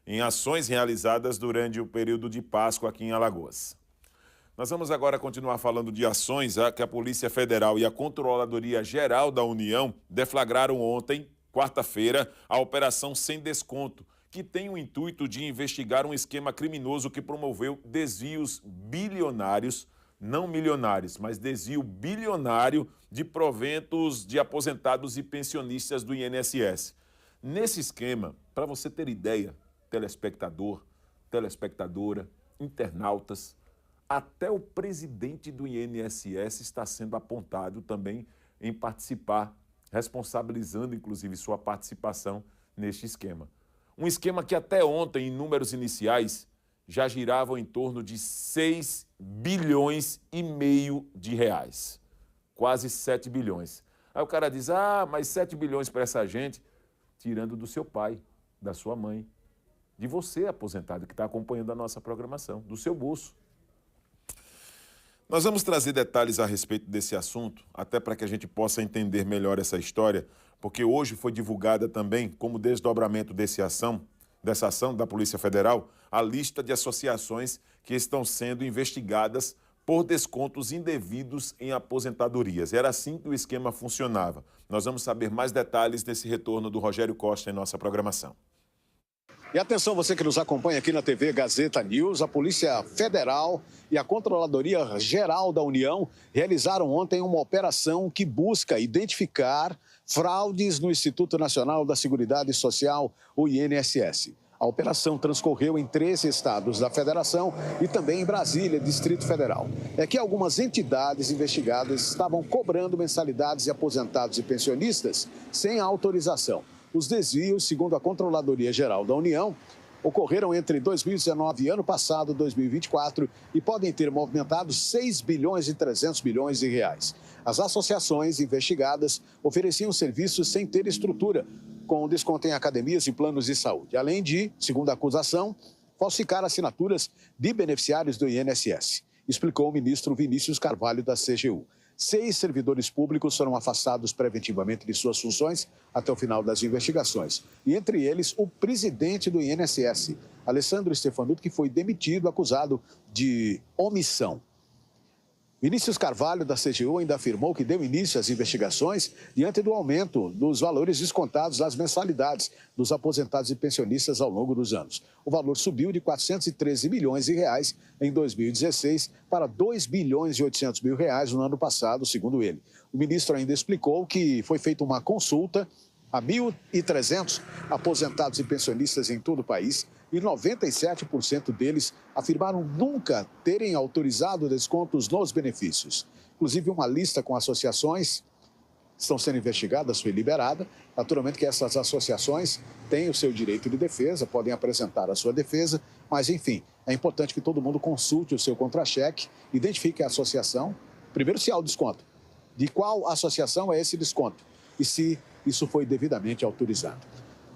em ações realizadas durante o período de Páscoa aqui em Alagoas. Nós vamos agora continuar falando de ações que a Polícia Federal e a Controladoria Geral da União deflagraram ontem, quarta-feira, a Operação Sem Desconto, que tem o intuito de investigar um esquema criminoso que promoveu desvios bilionários, não milionários, mas desvio bilionário de proventos de aposentados e pensionistas do INSS. Nesse esquema, para você ter ideia, telespectador, telespectadora, internautas, até o presidente do INSS está sendo apontado também em participar, responsabilizando inclusive sua participação neste esquema. Um esquema que até ontem, em números iniciais, já giravam em torno de 6 bilhões e meio de reais. Quase 7 bilhões. Aí o cara diz, mas 7 bilhões para essa gente, tirando do seu pai, da sua mãe, de você, aposentado, que está acompanhando a nossa programação, do seu bolso. Nós vamos trazer detalhes a respeito desse assunto, até para que a gente possa entender melhor essa história, porque hoje foi divulgada também, como desdobramento dessa ação da Polícia Federal, a lista de associações que estão sendo investigadas por descontos indevidos em aposentadorias. Era assim que o esquema funcionava. Nós vamos saber mais detalhes desse retorno do Rogério Costa em nossa programação. E atenção, você que nos acompanha aqui na TV Gazeta News, a Polícia Federal e a Controladoria Geral da União realizaram ontem uma operação que busca identificar fraudes no Instituto Nacional da Seguridade Social, o INSS. A operação transcorreu em 13 estados da federação e também em Brasília, Distrito Federal. É que algumas entidades investigadas estavam cobrando mensalidades de aposentados e pensionistas sem autorização. Os desvios, segundo a Controladoria Geral da União, ocorreram entre 2019 e ano passado, 2024, e podem ter movimentado 6 bilhões e 300 milhões de reais. As associações investigadas ofereciam serviços sem ter estrutura, com desconto em academias e planos de saúde, além de, segundo a acusação, falsificar assinaturas de beneficiários do INSS, explicou o ministro Vinícius Carvalho da CGU. 6 servidores públicos foram afastados preventivamente de suas funções até o final das investigações. E entre eles, o presidente do INSS, Alessandro Stefanuto, que foi demitido, acusado de omissão. Vinícius Carvalho, da CGU, ainda afirmou que deu início às investigações diante do aumento dos valores descontados das mensalidades dos aposentados e pensionistas ao longo dos anos. O valor subiu de 413 milhões de reais em 2016 para 2 bilhões e 800 mil reais no ano passado, segundo ele. O ministro ainda explicou que foi feita uma consulta a 1.300 aposentados e pensionistas em todo o país e 97% deles afirmaram nunca terem autorizado descontos nos benefícios. Inclusive, uma lista com associações estão sendo investigadas, foi liberada. Naturalmente que essas associações têm o seu direito de defesa, podem apresentar a sua defesa, mas, enfim, é importante que todo mundo consulte o seu contra-cheque, identifique a associação, primeiro se há o desconto, de qual associação é esse desconto e se isso foi devidamente autorizado.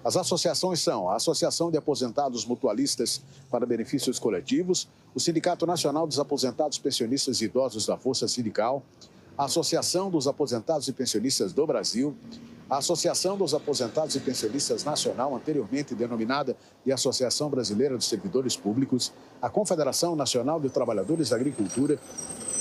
As associações são a Associação de Aposentados Mutualistas para Benefícios Coletivos, o Sindicato Nacional dos Aposentados Pensionistas e Idosos da Força Sindical, a Associação dos Aposentados e Pensionistas do Brasil, a Associação dos Aposentados e Pensionistas Nacional, anteriormente denominada de Associação Brasileira dos Servidores Públicos, a Confederação Nacional de Trabalhadores da Agricultura,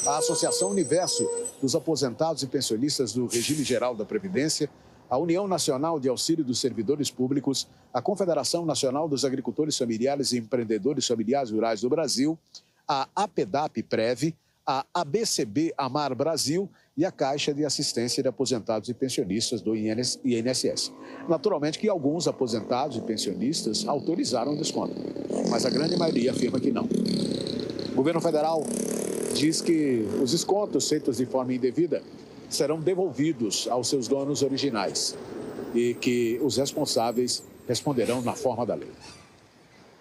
a Associação Universo dos Aposentados e Pensionistas do Regime Geral da Previdência, a União Nacional de Auxílio dos Servidores Públicos, a Confederação Nacional dos Agricultores Familiares e Empreendedores Familiares Rurais do Brasil, a APEDAP-Prev, a ABCB Amar Brasil e a Caixa de Assistência de Aposentados e Pensionistas do INSS. Naturalmente que alguns aposentados e pensionistas autorizaram o desconto, mas a grande maioria afirma que não. O governo federal diz que os descontos feitos de forma indevida serão devolvidos aos seus donos originais e que os responsáveis responderão na forma da lei.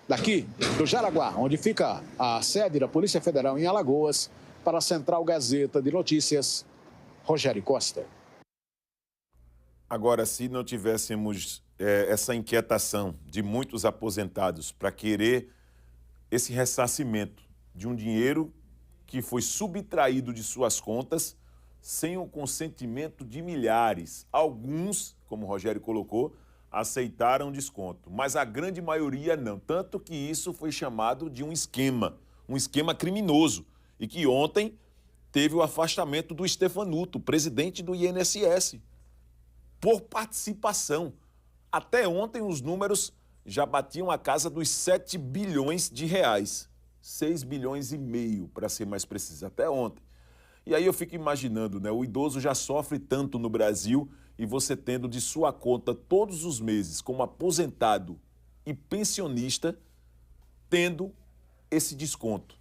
Daqui, do Jaraguá, onde fica a sede da Polícia Federal em Alagoas, para a Central Gazeta de Notícias, Rogério Costa. Agora, se não tivéssemos essa inquietação de muitos aposentados para querer esse ressarcimento de um dinheiro que foi subtraído de suas contas sem o consentimento de milhares. Alguns, como o Rogério colocou, aceitaram desconto, mas a grande maioria não. Tanto que isso foi chamado de um esquema criminoso. E que ontem teve o afastamento do Stefanuto, presidente do INSS, por participação. Até ontem os números já batiam a casa dos 7 bilhões de reais. 6 bilhões e meio, para ser mais preciso, até ontem. E aí eu fico imaginando, né? O idoso já sofre tanto no Brasil e você tendo de sua conta todos os meses, como aposentado e pensionista, tendo esse desconto.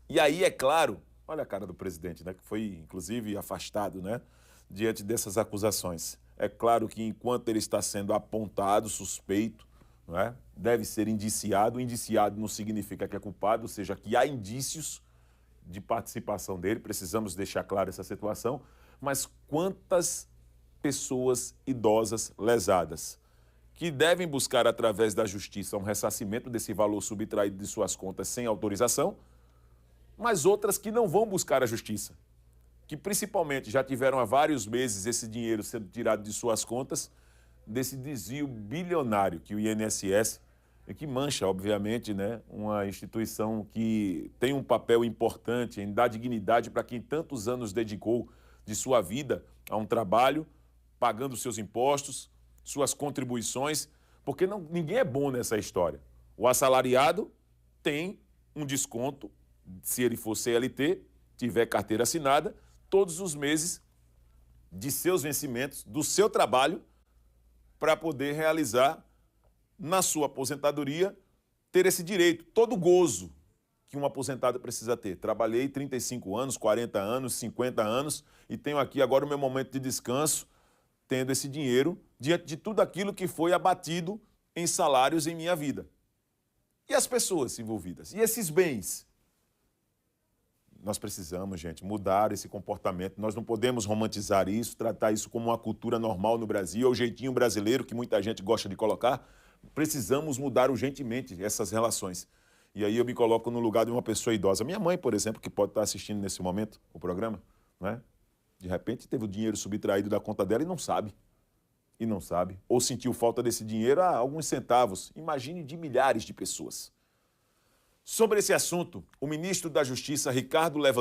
E aí, é claro, olha a cara do presidente, né? Que foi, inclusive, afastado, né? Diante dessas acusações. É claro que enquanto ele está sendo apontado, suspeito, não é? Deve ser indiciado. Indiciado não significa que é culpado, ou seja, que há indícios de participação dele, precisamos deixar clara essa situação, mas quantas pessoas idosas lesadas que devem buscar através da justiça um ressarcimento desse valor subtraído de suas contas sem autorização, mas outras que não vão buscar a justiça, que principalmente já tiveram há vários meses esse dinheiro sendo tirado de suas contas, desse desvio bilionário que o INSS, que mancha, obviamente, né, uma instituição que tem um papel importante em dar dignidade para quem tantos anos dedicou de sua vida a um trabalho, pagando seus impostos, suas contribuições, porque ninguém é bom nessa história. O assalariado tem um desconto, se ele for CLT, tiver carteira assinada, todos os meses de seus vencimentos, do seu trabalho, para poder realizar na sua aposentadoria, ter esse direito, todo o gozo que um aposentado precisa ter. Trabalhei 35 anos, 40 anos, 50 anos e tenho aqui agora o meu momento de descanso, tendo esse dinheiro diante de tudo aquilo que foi abatido em salários em minha vida. E as pessoas envolvidas? E esses bens? Nós precisamos, gente, mudar esse comportamento. Nós não podemos romantizar isso, tratar isso como uma cultura normal no Brasil, é o jeitinho brasileiro que muita gente gosta de colocar. Precisamos mudar urgentemente essas relações. E aí eu me coloco no lugar de uma pessoa idosa. Minha mãe, por exemplo, que pode estar assistindo nesse momento o programa, não é? De repente teve o dinheiro subtraído da conta dela e não sabe. Ou sentiu falta desse dinheiro há alguns centavos. Imagine de milhares de pessoas. Sobre esse assunto, o ministro da Justiça, Ricardo Lewandowski,